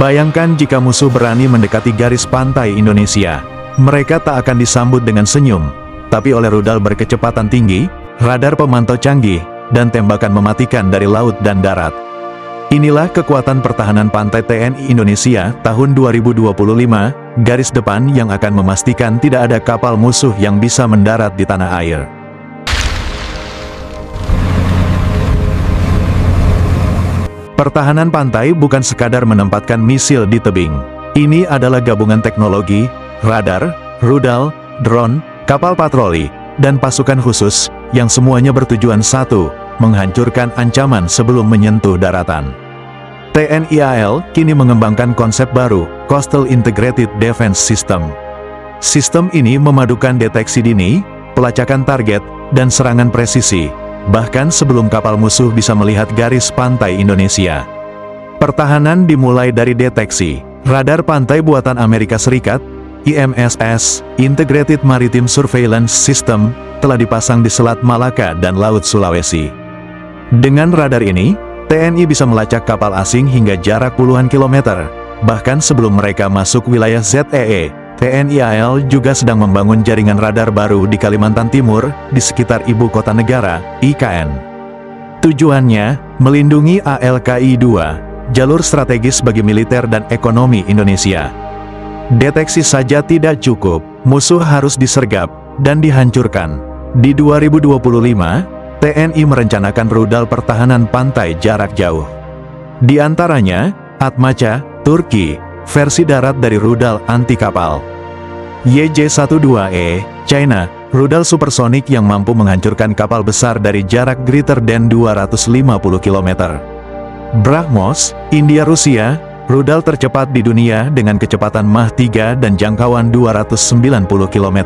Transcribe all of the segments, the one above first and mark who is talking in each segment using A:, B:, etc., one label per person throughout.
A: Bayangkan jika musuh berani mendekati garis pantai Indonesia. Mereka tak akan disambut dengan senyum, tapi oleh rudal berkecepatan tinggi, radar pemantau canggih, dan tembakan mematikan dari laut dan darat. Inilah kekuatan pertahanan pantai TNI Indonesia tahun 2025, garis depan yang akan memastikan tidak ada kapal musuh yang bisa mendarat di tanah air. Pertahanan pantai bukan sekadar menempatkan misil di tebing. Ini adalah gabungan teknologi, radar, rudal, drone, kapal patroli, dan pasukan khusus, yang semuanya bertujuan satu, menghancurkan ancaman sebelum menyentuh daratan. TNI AL kini mengembangkan konsep baru, Coastal Integrated Defense System. Sistem ini memadukan deteksi dini, pelacakan target, dan serangan presisi, bahkan sebelum kapal musuh bisa melihat garis pantai Indonesia. Pertahanan dimulai dari deteksi. Radar pantai buatan Amerika Serikat, IMSS, Integrated Maritime Surveillance System, telah dipasang di Selat Malaka dan Laut Sulawesi. Dengan radar ini, TNI bisa melacak kapal asing hingga jarak puluhan kilometer. Bahkan sebelum mereka masuk wilayah ZEE, TNI AL juga sedang membangun jaringan radar baru di Kalimantan Timur, di sekitar ibu kota negara, IKN. Tujuannya, melindungi ALKI-2, jalur strategis bagi militer dan ekonomi Indonesia. Deteksi saja tidak cukup, musuh harus disergap dan dihancurkan. Di 2025, TNI merencanakan rudal pertahanan pantai jarak jauh. Di antaranya, Atmaca, Turki, versi darat dari rudal anti kapal. YJ-12E, China, rudal supersonik yang mampu menghancurkan kapal besar dari jarak greater than 250 km. BrahMos, India Rusia, rudal tercepat di dunia dengan kecepatan Mach 3 dan jangkauan 290 km.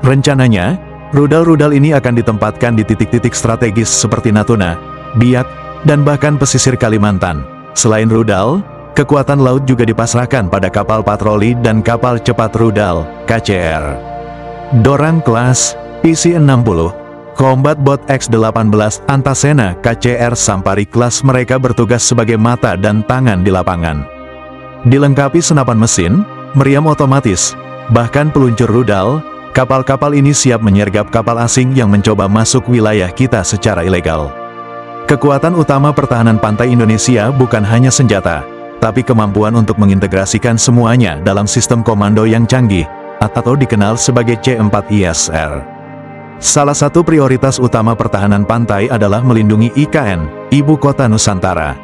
A: Rencananya, rudal-rudal ini akan ditempatkan di titik-titik strategis seperti Natuna, Biak, dan bahkan pesisir Kalimantan. Selain rudal, kekuatan laut juga dipasrahkan pada kapal patroli dan kapal cepat rudal, KCR. Dorang Class, PC-60, Combat Boat X-18, Antasena, KCR Sampari Class mereka bertugas sebagai mata dan tangan di lapangan. Dilengkapi senapan mesin, meriam otomatis, bahkan peluncur rudal, kapal-kapal ini siap menyergap kapal asing yang mencoba masuk wilayah kita secara ilegal. Kekuatan utama pertahanan pantai Indonesia bukan hanya senjata, tapi kemampuan untuk mengintegrasikan semuanya dalam sistem komando yang canggih, atau dikenal sebagai C4ISR. Salah satu prioritas utama pertahanan pantai adalah melindungi IKN, Ibu Kota Nusantara.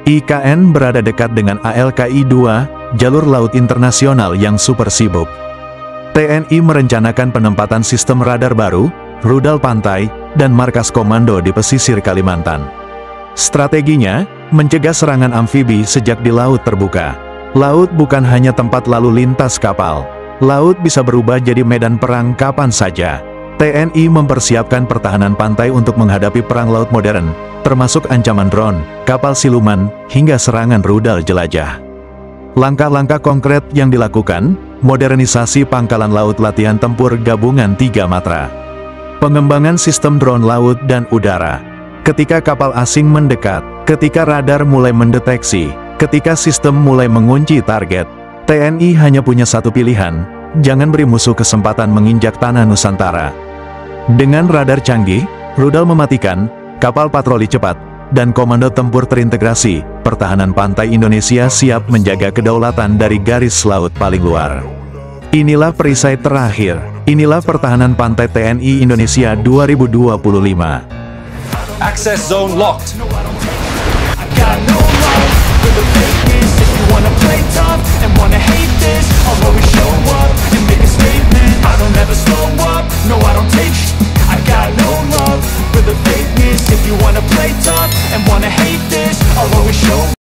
A: IKN berada dekat dengan ALKI-2, jalur laut internasional yang super sibuk. TNI merencanakan penempatan sistem radar baru, rudal pantai, dan markas komando di pesisir Kalimantan. Strateginya, mencegah serangan amfibi sejak di laut terbuka. Laut bukan hanya tempat lalu lintas kapal. Laut bisa berubah jadi medan perang kapan saja. TNI mempersiapkan pertahanan pantai untuk menghadapi perang laut modern, termasuk ancaman drone, kapal siluman, hingga serangan rudal jelajah. Langkah-langkah konkret yang dilakukan, modernisasi pangkalan laut latihan tempur gabungan 3 matra. Pengembangan sistem drone laut dan udara. Ketika kapal asing mendekat, ketika radar mulai mendeteksi, ketika sistem mulai mengunci target, TNI hanya punya satu pilihan, jangan beri musuh kesempatan menginjak tanah Nusantara. Dengan radar canggih, rudal mematikan, kapal patroli cepat, dan komando tempur terintegrasi, pertahanan pantai Indonesia siap menjaga kedaulatan dari garis laut paling luar. Inilah perisai terakhir. Inilah pertahanan pantai TNI Indonesia 2025.
B: Access zone locked.